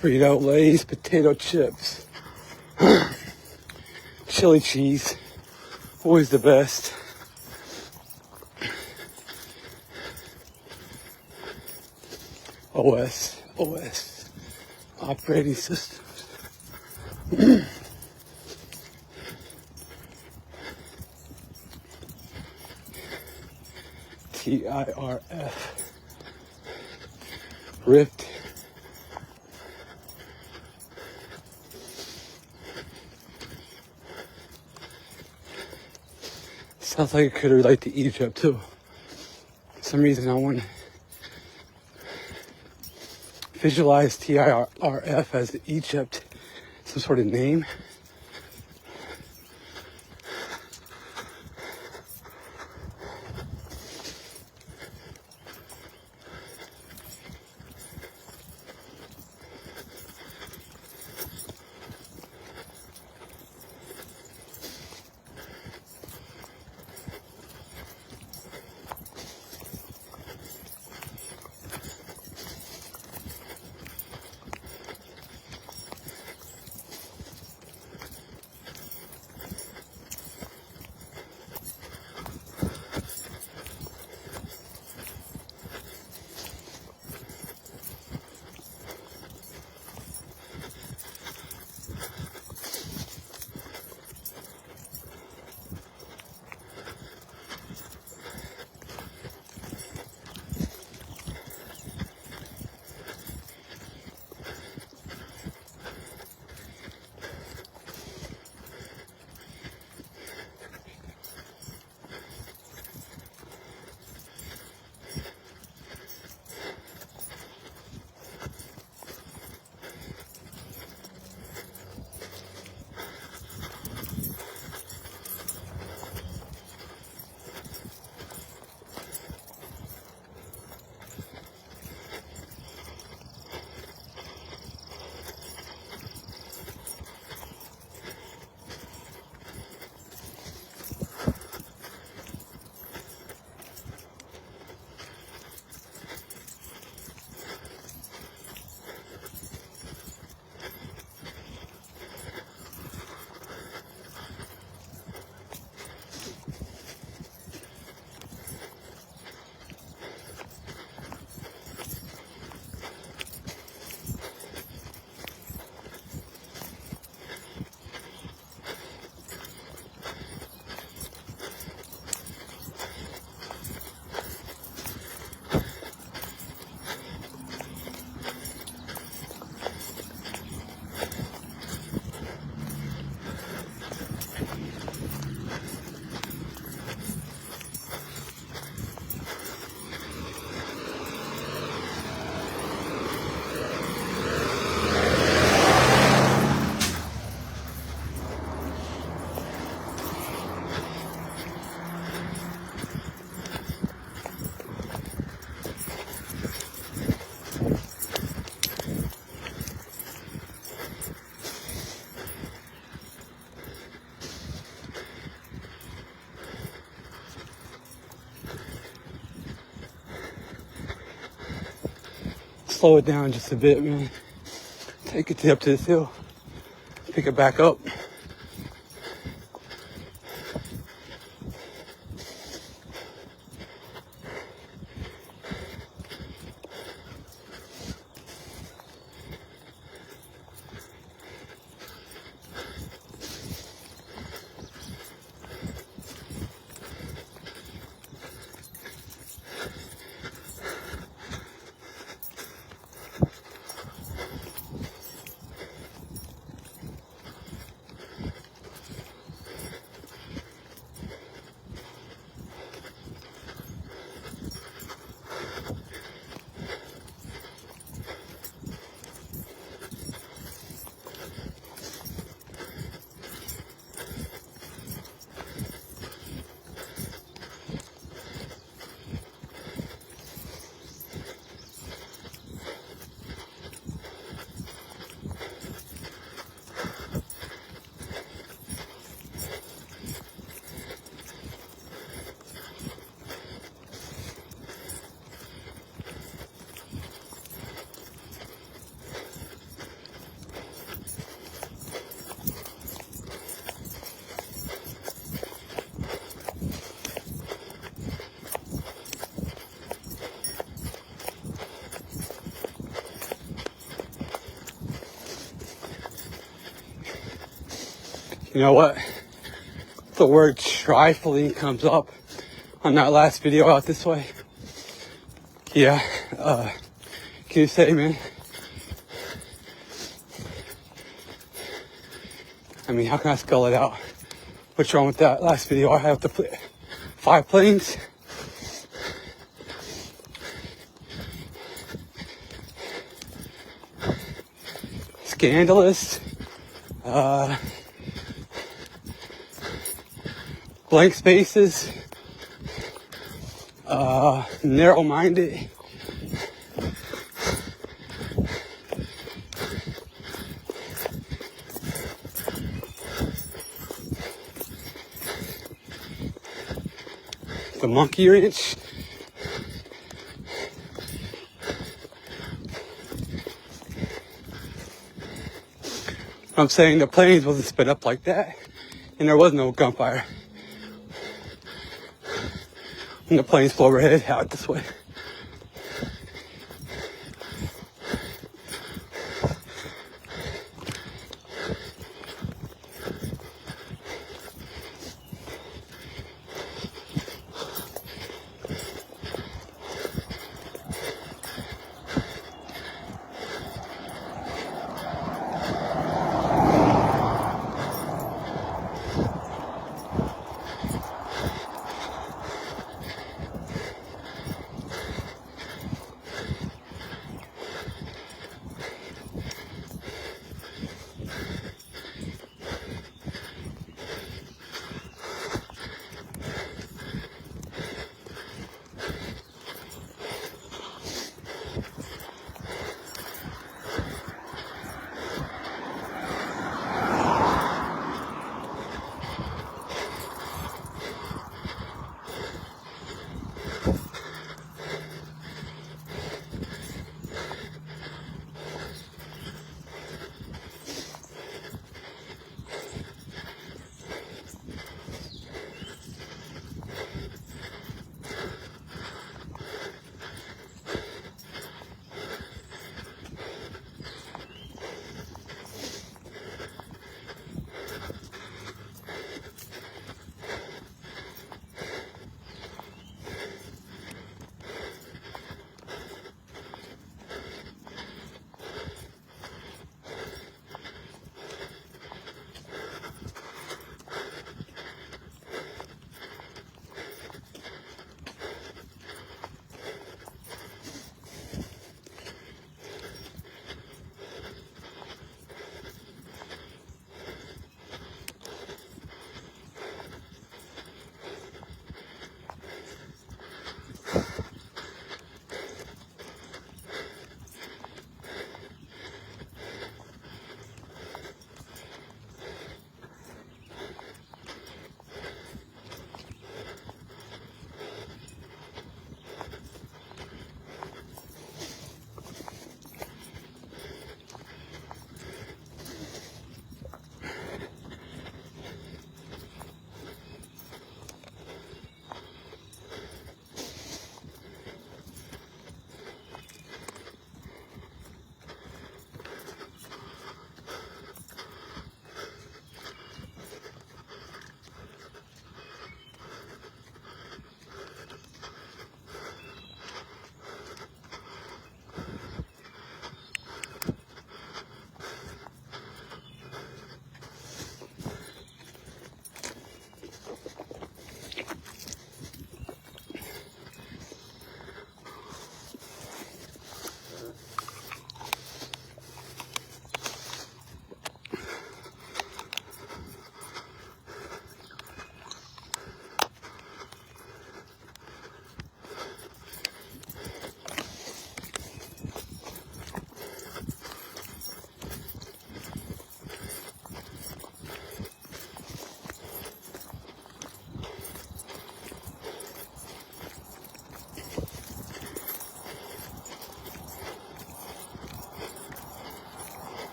Frito Lay's potato chips. Chili cheese. Always the best. OS. Operating systems. TIRF. Ripped. Sounds like it could relate to Egypt too. For some reason I want to visualize TIRF as Egypt, some sort of name. slow it down just a bit, man. Take it up to this hill. Pick it back up. You know what? The word trifling comes up on that last video out this way. Yeah, can you say, man? I mean, how can I spell it out? What's wrong with that last video? I have to put 5 planes. Scandalous. Blank spaces. Narrow-minded. The monkey wrench. I'm saying the planes wasn't split up like that, and there was no gunfire. And the planes flew overhead out this way.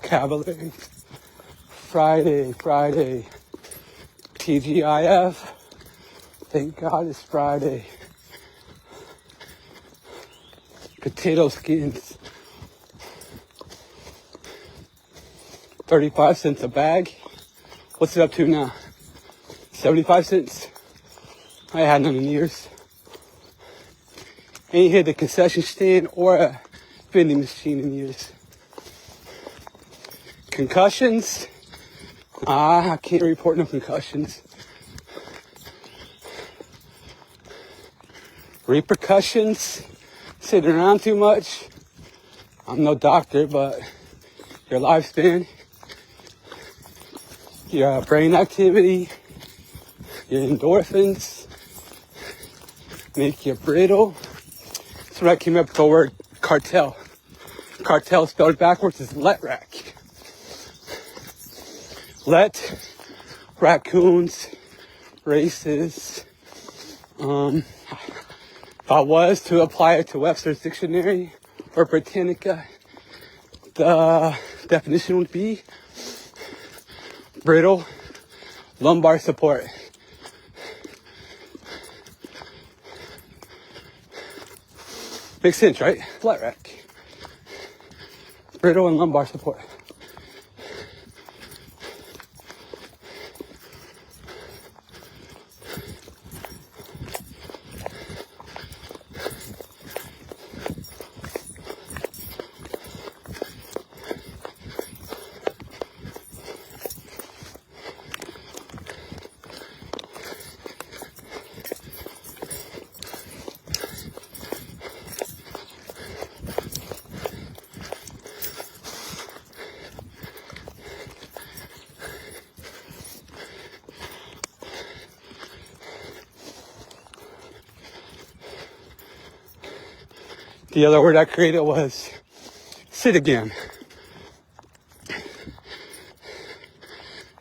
vocabulary. Friday. TGIF. Thank God it's Friday. Potato skins. 35 cents a bag. What's it up to now? 75 cents? I had none in years. Ain't hit the concession stand or a vending machine in years. Concussions? I can't report no concussions. Repercussions? Sitting around too much? I'm no doctor, but your lifespan, your brain activity, your endorphins make you brittle. That's when I came up with the word cartel. Cartel spelled backwards is let-rack. Let, raccoons, races. If I was to apply it to Webster's Dictionary or Britannica, the definition would be brittle, lumbar support. Makes sense, right? Flat rack. Brittle and lumbar support. The other word I created was Citygam.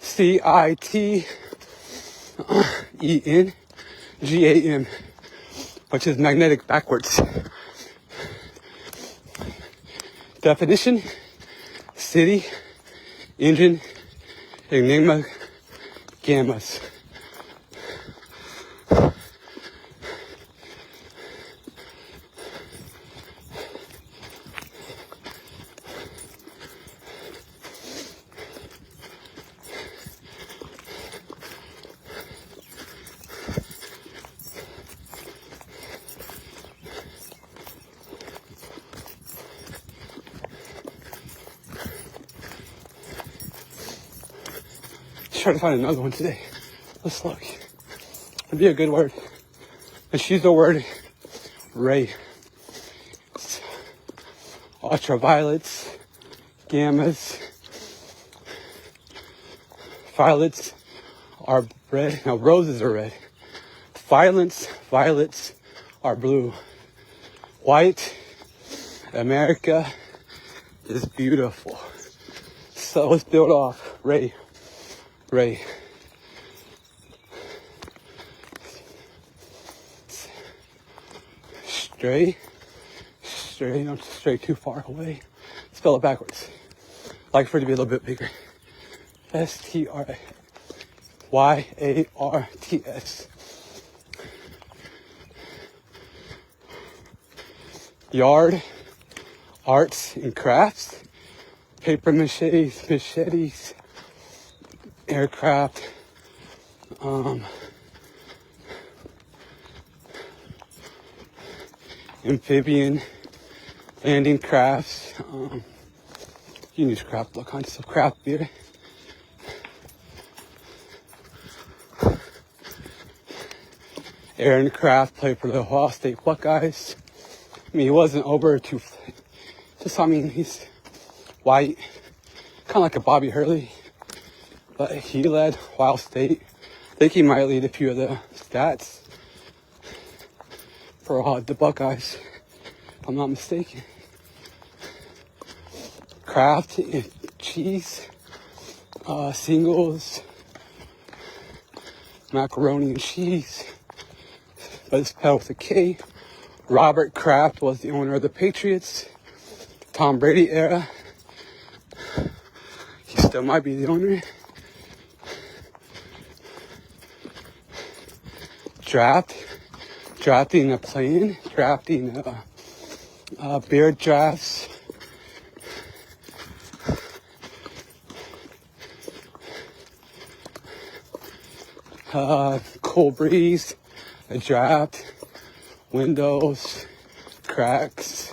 CITENGAM, which is magnetic backwards. Definition: city, engine, enigma, gammas. Try to find another one today. Let's look. It'd be a good word. Let's use the word ray. It's ultraviolets, gammas, violets are red. No, roses are red. Violets are blue. White, America is beautiful. So let's build off ray. Stray, don't stray too far away. Spell it backwards. Like for it to be a little bit bigger. STRYARTS. Yard, arts and crafts, paper machetes, aircraft, amphibian, landing crafts, you can use craft, all kinds of stuff, craft beer. Aaron Craft played for the Ohio State Buckeyes. I mean, he wasn't over too, he's white, kind of like a Bobby Hurley. But he led Ohio State. I think he might lead a few of the stats for the Buckeyes, if I'm not mistaken. Kraft and cheese, singles, macaroni and cheese, but it's spelled with a K. Robert Kraft was the owner of the Patriots, Tom Brady era. Still might be the owner. Drafting a plane, drafting beer drafts. Cool breeze, a draft, windows, cracks.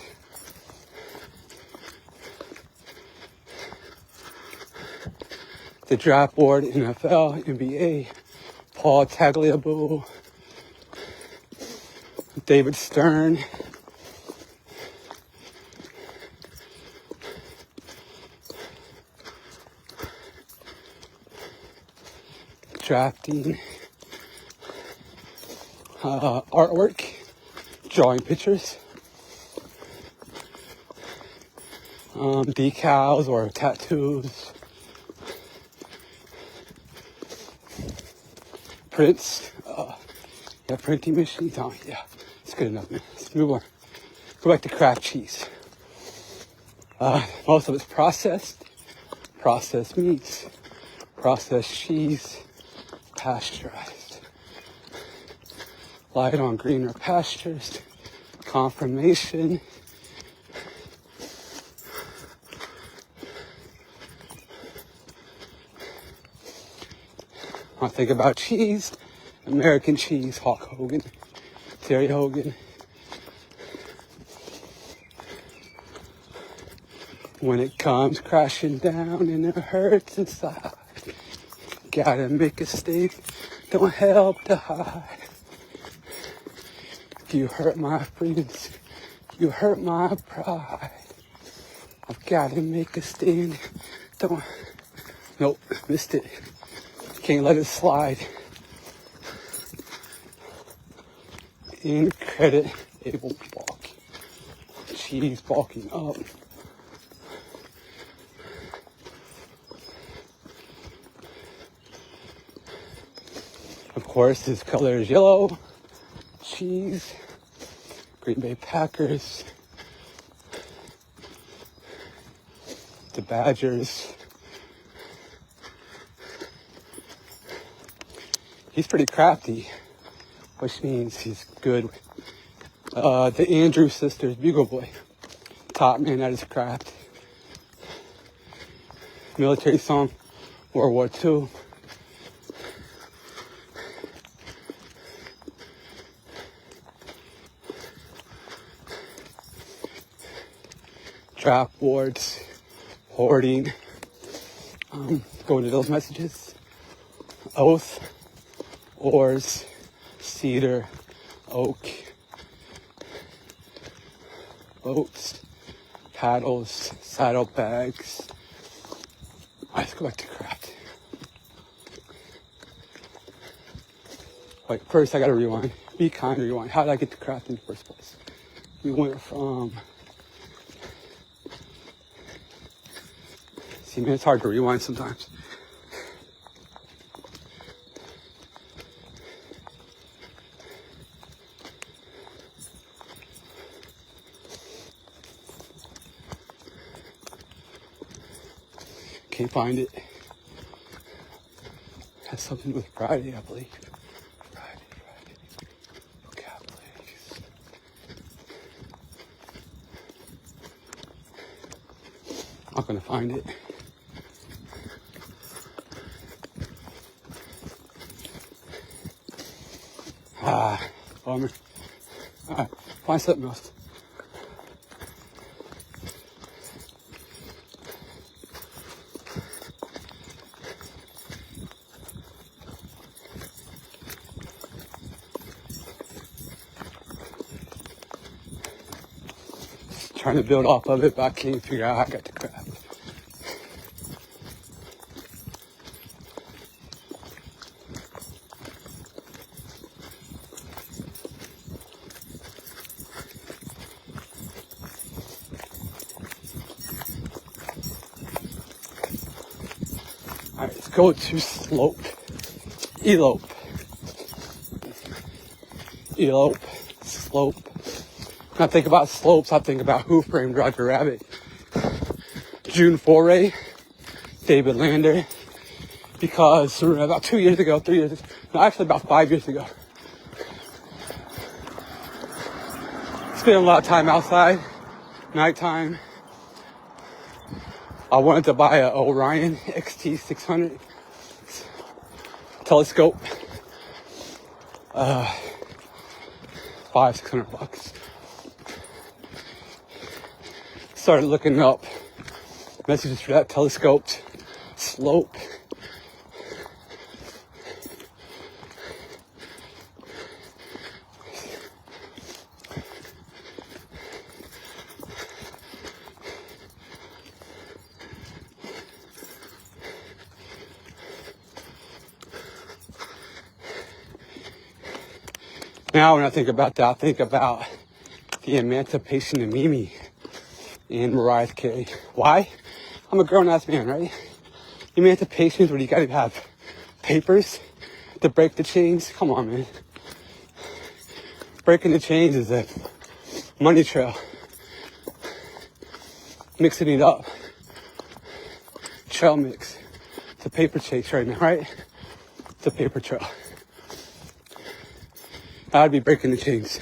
The draft board, NFL, NBA, Paul Tagliabue, David Stern, drafting, artwork, drawing pictures, decals or tattoos, prints, yeah, printing machines. Oh, yeah, it's good enough, man. Let's move on. Go back to craft cheese. Most of it's processed meats, processed cheese, pasteurized. Light on greener pastures, confirmation. When I think about cheese, American cheese, Hulk Hogan, Terry Hogan. When it comes crashing down and it hurts inside, gotta make a stake, don't help to hide. You hurt my feelings, you hurt my pride. I've gotta make a stand, nope, missed it. Can't let it slide. Incredible bulk. Cheese bulking up. Of course, his color is yellow. Cheese. Green Bay Packers. The Badgers. He's pretty crafty, which means he's good. The Andrews Sisters, Bugle Boy, top man at his craft. Military song, World War II. Draft boards, hoarding, going to those messages. Oath, oars, cedar, oak, boats, paddles, saddlebags. Let's go back to craft. Wait, first I gotta rewind. Be kind, rewind. How did I get to craft in the first place? We went from... See, man, it's hard to rewind sometimes. Can't find it. Has something to do with Friday, I believe. Friday. Vocabularies. Not gonna find it. Bummer. Alright, find something else. Trying to build off of it, but I can't figure out how I got the craft. Alright, let's go to slope. Elope, slope. When I think about slopes, I think about Who Framed Roger Rabbit. June Foray, David Lander, because about 2 years ago, 3 years, no, actually about 5 years ago, spent a lot of time outside, nighttime. I wanted to buy an Orion XT600 telescope, $500-600. Started looking up messages for that telescope, slope. Now when I think about that, I think about the emancipation of Mimi and Mariah Carey. Why? I'm a grown-ass man, right? Emancipation is where you gotta have papers to break the chains. Come on, man. Breaking the chains is a money trail. Mixing it up. Trail mix. It's a paper chase right now, right? It's a paper trail. I'd be breaking the chains.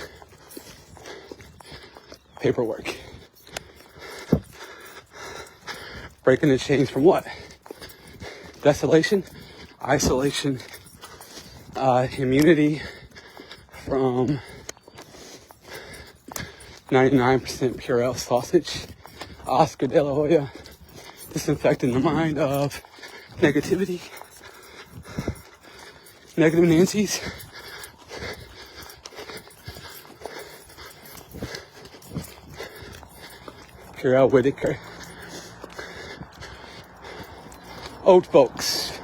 Paperwork. Breaking the chains from what? Desolation, isolation, immunity from 99% Purell sausage, Oscar De La Hoya, disinfecting the mind of negativity, negative Nancy's. Purell Whitaker. Old folks.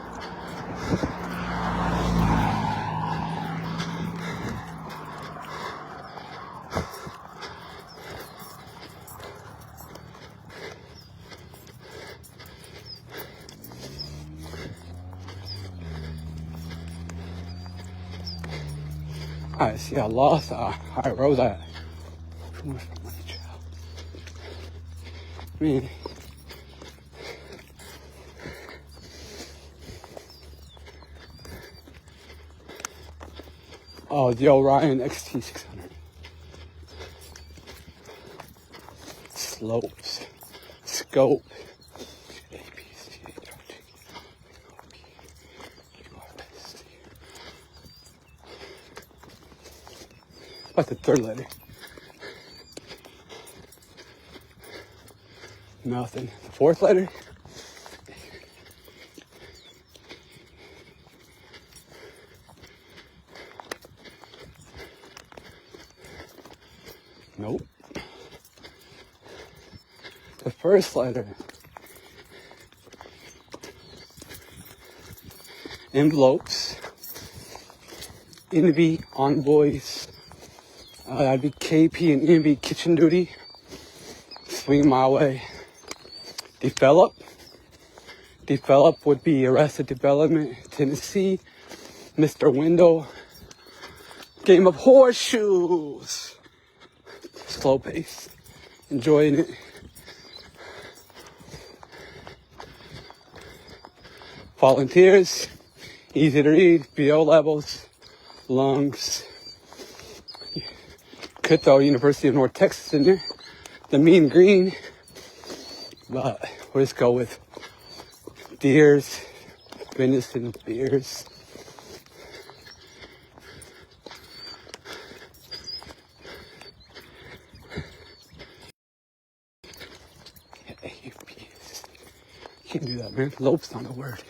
Alright, see, I lost. Alright, where was I at? Man. Oh, the Orion XT600. Slopes. Scope. What's the third letter? Nothing. The fourth letter? Nope. The first letter. Envelopes. Envy, envoys. That'd be KP and Envy kitchen duty. Swing my way. Develop. Develop would be Arrested Development, Tennessee. Mr. Window. Game of horseshoes. Slow pace. Enjoying it. Volunteers. Easy to read. BO levels. Lungs. Could throw University of North Texas in there. The Mean Green. But we'll just go with deers, venison, beers. Can't do that, man. Lope's not a word.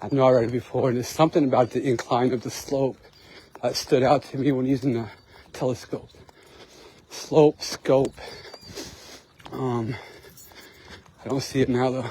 I know I read it before, and there's something about the incline of the slope that stood out to me when using the telescope. Slope, scope. I don't see it now though.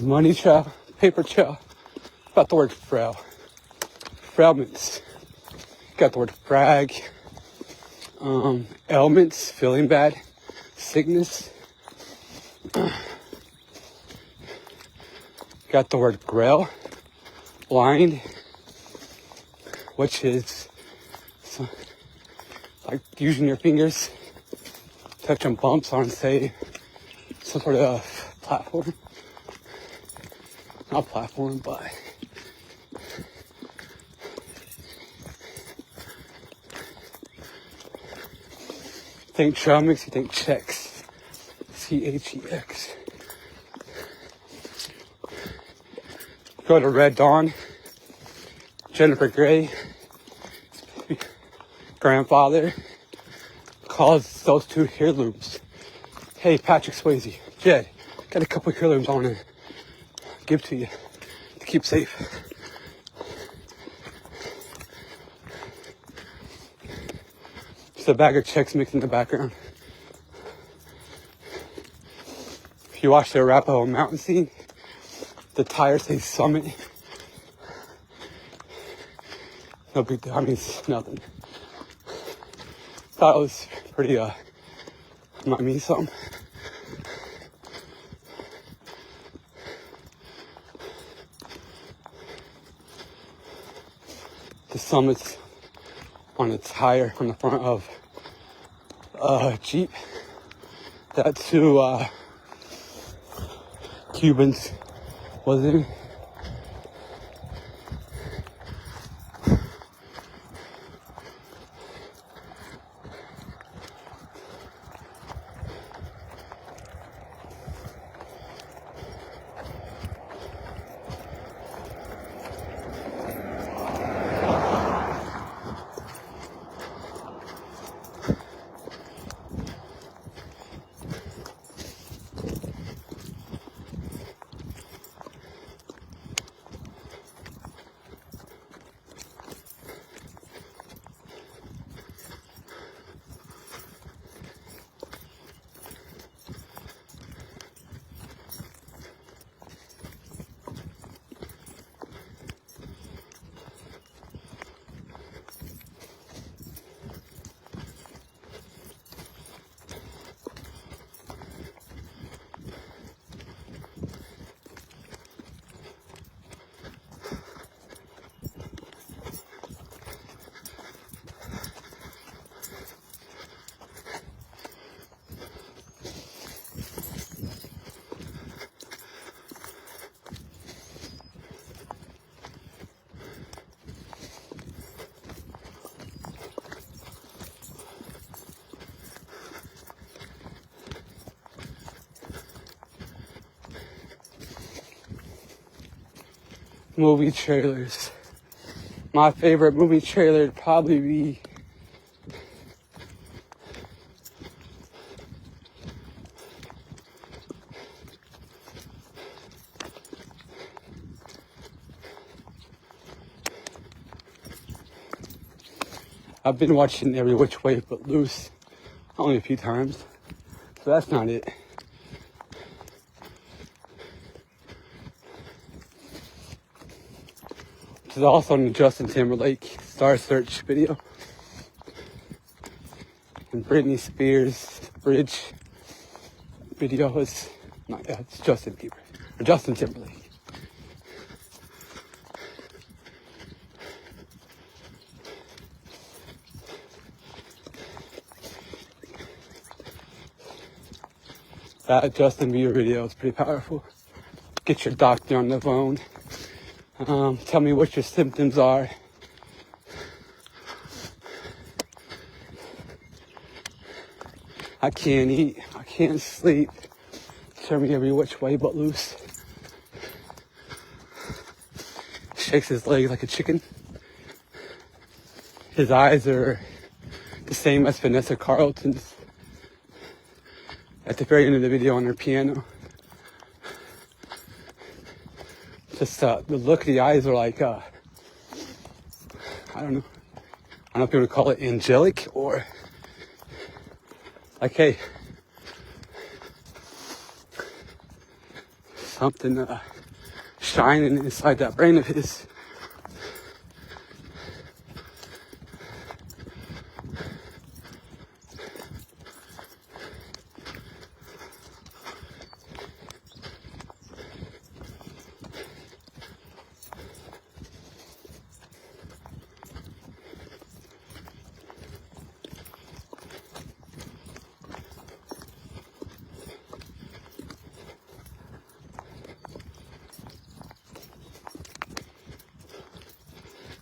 money trail, paper trail. Got the word frail. Frailments. Got the word frag. Ailments, feeling bad. Sickness. Got the word grail. Blind. Which is like using your fingers, touching bumps on, say, some sort of platform. Not platform, but think trail makes you think checks. CHEX. Go to Red Dawn. Jennifer Grey, grandfather, calls those two heirlooms. Hey, Patrick Swayze, Jed, got a couple of heirlooms I want to give to you to keep safe. Just a bag of checks mixed in the background. If you watch the Arapahoe mountain scene, the tires say Summit. No big deal. I mean, it's nothing. Thought it was pretty, might mean something. The Summit's on a tire on the front of a Jeep that two Cubans was in. Movie trailers. My favorite movie trailer would probably be I've been watching Every Which Way But Loose only a few times, so that's not it. Which is also in the Justin Timberlake Star Search video. And Britney Spears Bridge video was not, yeah, it's Justin Bieber or Justin Timberlake. That Justin Bieber video is pretty powerful. Get your doctor on the phone. Tell me what your symptoms are. I can't eat. I can't sleep. Turn me every which way but loose. Shakes his leg like a chicken. His eyes are the same as Vanessa Carlton's at the very end of the video on her piano. Just the look of the eyes are like, I don't know. I don't know if you would call it angelic or like, hey. something shining inside that brain of his.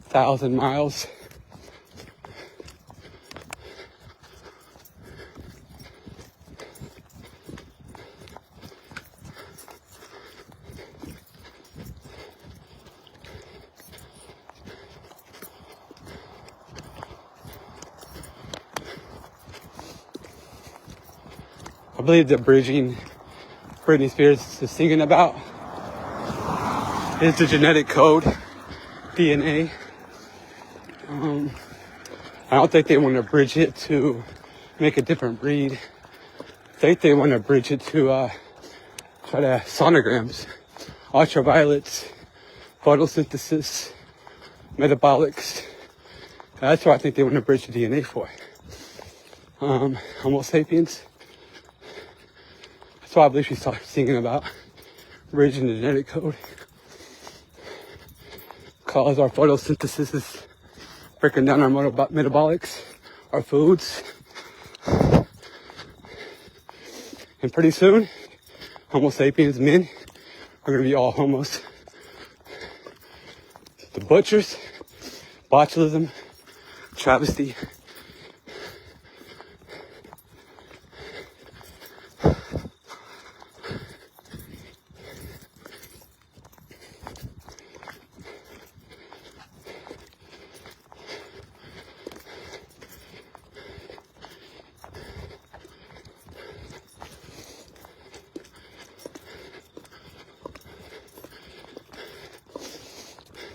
Thousand miles. I believe the bridging Britney Spears is singing about is the genetic code, DNA. I don't think they want to bridge it to make a different breed. I think they want to bridge it to try to sonograms, ultraviolets, photosynthesis, metabolics. That's what I think they want to bridge the DNA for. Homo sapiens. That's why I believe she started singing about bridging the genetic code. Cause our photosynthesis is breaking down our metabolics, our foods. And pretty soon, Homo sapiens men are going to be all homos. The butchers, botulism, travesty.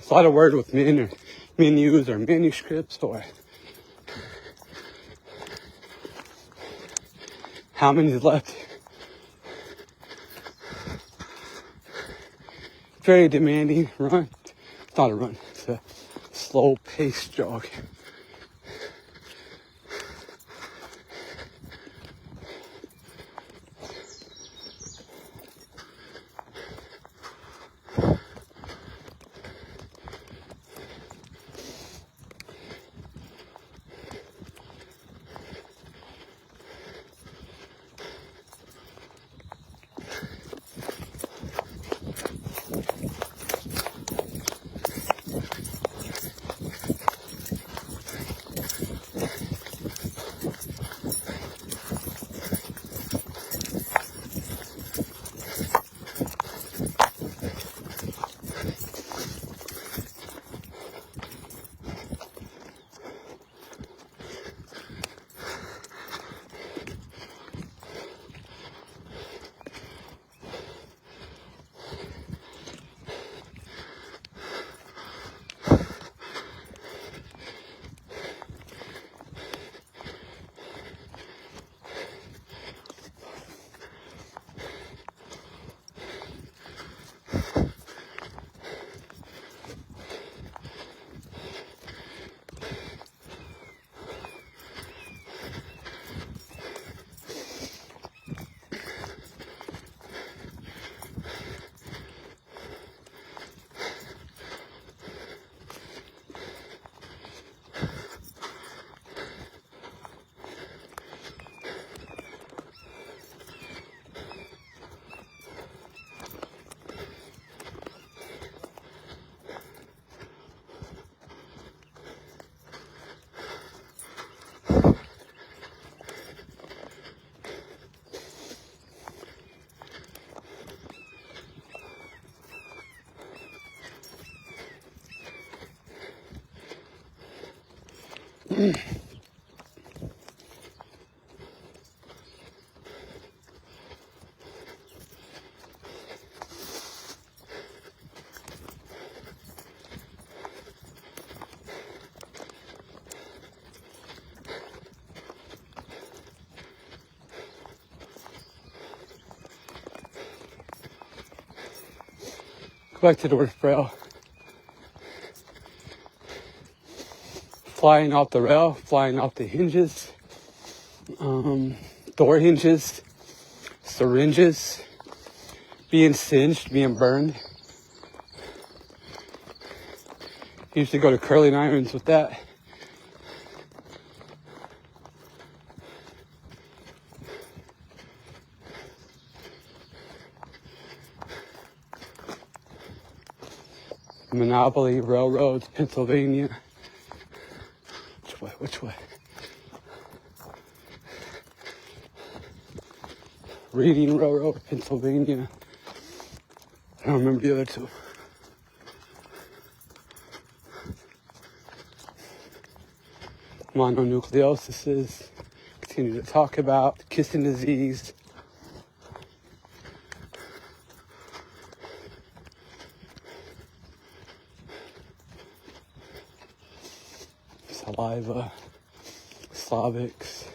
A lot of word with men or menus or manuscripts or how many is left. Very demanding run. It's not a run, it's a slow paced jog. Go back to the word frail. Flying off the rail, flying off the hinges, door hinges, syringes, being singed, being burned. Used to go to curling irons with that. Monopoly, railroads, Pennsylvania. Which way? Reading Railroad, Pennsylvania. I don't remember the other two. Mononucleosis is continue to talk about kissing disease. Saliva, Slavics.